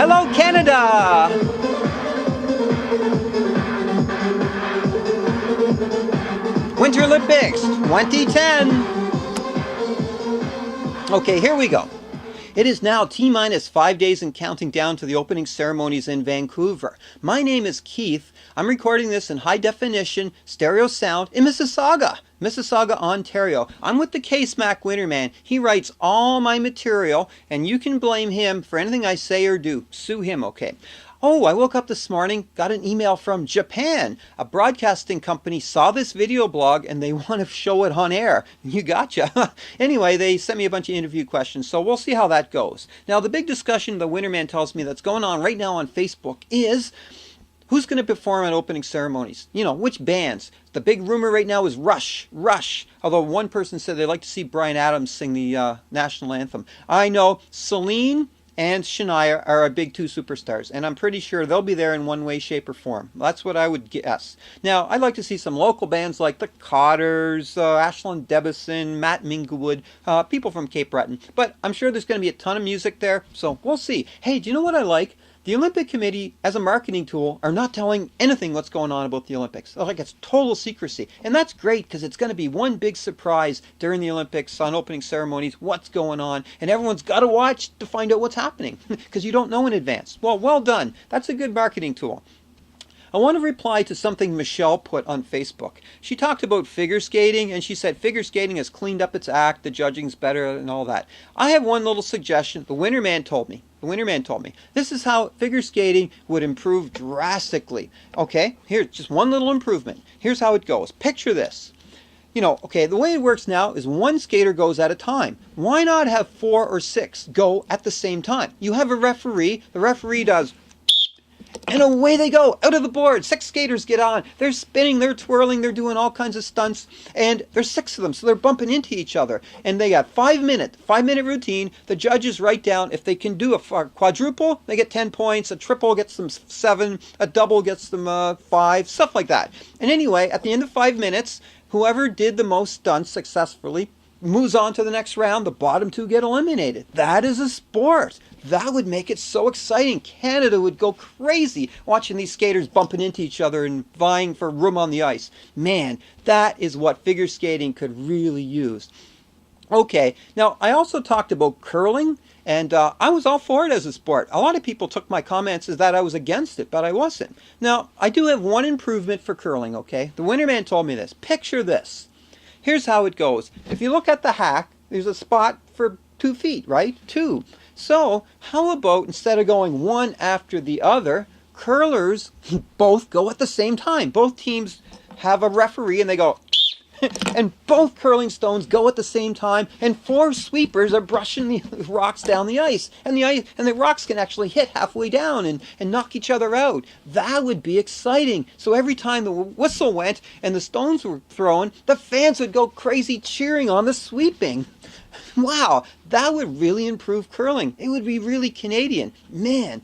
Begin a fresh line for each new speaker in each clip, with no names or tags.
Hello, Canada! Winter Olympics 2010. Okay, here we go. It is now T-minus 5 days and counting down to the opening ceremonies in Vancouver. My name is Keith. I'm recording this in high definition stereo sound in Mississauga, Ontario. I'm with the K-Smack Winterman. He writes all my material, and you can blame him for anything I say or do. Sue him, okay? Oh, I woke up this morning, got an email from Japan. A broadcasting company saw this video blog and they want to show it on air. You gotcha. Anyway, they sent me a bunch of interview questions, so we'll see how that goes. Now, the big discussion the Winterman tells me that's going on right now on Facebook is who's going to perform at opening ceremonies? You know, which bands? The big rumor right now is Rush. Although one person said they'd like to see Bryan Adams sing the national anthem. I know Celine and Shania are our big two superstars, and I'm pretty sure they'll be there in one way, shape, or form. That's what I would guess. Now, I'd like to see some local bands like the Cotters, Ashland Debison, Matt Minglewood, people from Cape Breton. But I'm sure there's going to be a ton of music there, so we'll see. Hey, do you know what I like? The Olympic Committee, as a marketing tool, are not telling anything what's going on about the Olympics. Like, it's total secrecy. And that's great because it's going to be one big surprise during the Olympics on opening ceremonies, what's going on. And everyone's got to watch to find out what's happening because you don't know in advance. Well done. That's a good marketing tool. I want to reply to something Michelle put on Facebook. She talked about figure skating, and she said figure skating has cleaned up its act, the judging's better, and all that. I have one little suggestion. The Winterman told me. This is how figure skating would improve drastically. Okay, here's just one little improvement. Here's how it goes. Picture this. You know, okay, the way it works now is one skater goes at a time. Why not have 4 or 6 go at the same time? You have a referee. The referee does, and away they go, out of the board. 6 skaters get on. They're spinning, they're twirling, they're doing all kinds of stunts. And there's 6 of them, so they're bumping into each other. And they got 5-minute routine. The judges write down if they can do a quadruple, they get 10 points. A triple gets them 7. A double gets them 5. Stuff like that. And anyway, at the end of 5 minutes, whoever did the most stunts successfully moves on to the next round. The bottom 2 get eliminated. That is a sport. That would make it so exciting. Canada would go crazy watching these skaters bumping into each other and vying for room on the ice. Man, that is what figure skating could really use. Okay, now I also talked about curling, and I was all for it as a sport. A lot of people took my comments as that I was against it, but I wasn't. Now, I do have one improvement for curling, okay? The Winterman told me this. Picture this. Here's how it goes. If you look at the hack, there's a spot for 2 feet, right? 2. So, how about instead of going one after the other, curlers both go at the same time. Both teams have a referee and they go, and both curling stones go at the same time, and 4 sweepers are brushing the rocks down the ice. And the rocks can actually hit halfway down and knock each other out. That would be exciting. So every time the whistle went and the stones were thrown, the fans would go crazy cheering on the sweeping. Wow, that would really improve curling. It would be really Canadian. Man,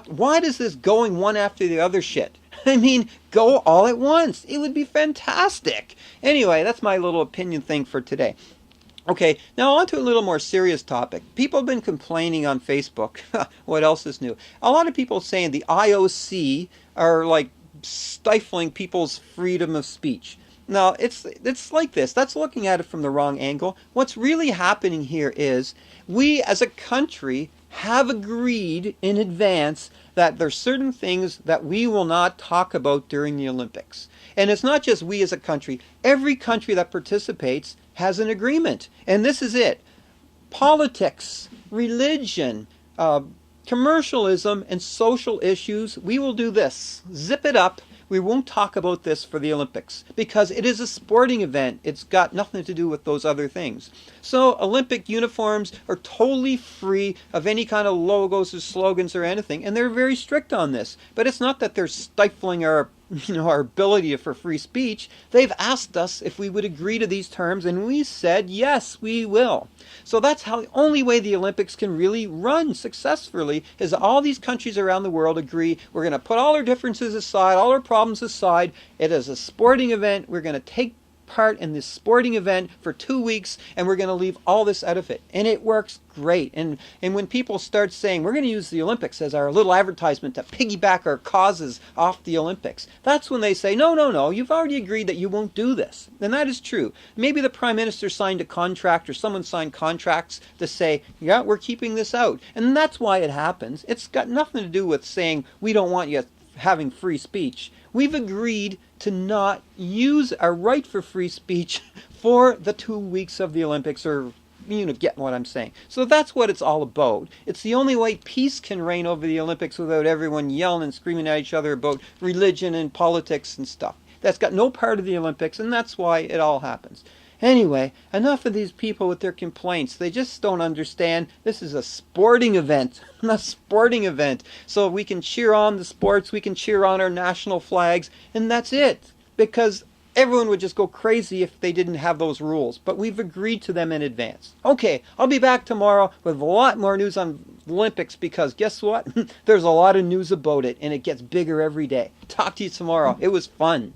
why does this going one after the other shit? I mean, go all at once. It would be fantastic. Anyway, that's my little opinion thing for today. Okay, now on to a little more serious topic. People have been complaining on Facebook. What else is new? A lot of people saying the IOC are like stifling people's freedom of speech. Now, it's like this. That's looking at it from the wrong angle. What's really happening here is we as a country have agreed in advance that there's certain things that we will not talk about during the Olympics. And it's not just we as a country. Every country that participates has an agreement. And this is it. Politics, religion, commercialism, and social issues, we will do this. Zip it up. We won't talk about this for the Olympics because it is a sporting event. It's got nothing to do with those other things. So Olympic uniforms are totally free of any kind of logos or slogans or anything, and they're very strict on this. But it's not that they're stifling our ability for free speech. They've asked us if we would agree to these terms, and we said yes, we will. So that's how the only way the Olympics can really run successfully is all these countries around the world agree we're going to put all our differences aside, all our problems aside. It is a sporting event. We're going to take part in this sporting event for 2 weeks, and we're going to leave all this out of it. And it works great. And when people start saying, we're going to use the Olympics as our little advertisement to piggyback our causes off the Olympics, that's when they say, no, no, no, you've already agreed that you won't do this. And that is true. Maybe the Prime Minister signed a contract, or someone signed contracts to say, yeah, we're keeping this out. And that's why it happens. It's got nothing to do with saying, we don't want you having free speech. We've agreed to not use our right for free speech for the 2 weeks of the Olympics, or you know, get what I'm saying. So that's what it's all about. It's the only way peace can reign over the Olympics without everyone yelling and screaming at each other about religion and politics and stuff. That's got no part of the Olympics, and that's why it all happens. Anyway, enough of these people with their complaints. They just don't understand. This is a sporting event. A sporting event. So we can cheer on the sports, we can cheer on our national flags, and that's it. Because everyone would just go crazy if they didn't have those rules. But we've agreed to them in advance. Okay, I'll be back tomorrow with a lot more news on the Olympics, because guess what? There's a lot of news about it, and it gets bigger every day. Talk to you tomorrow. It was fun.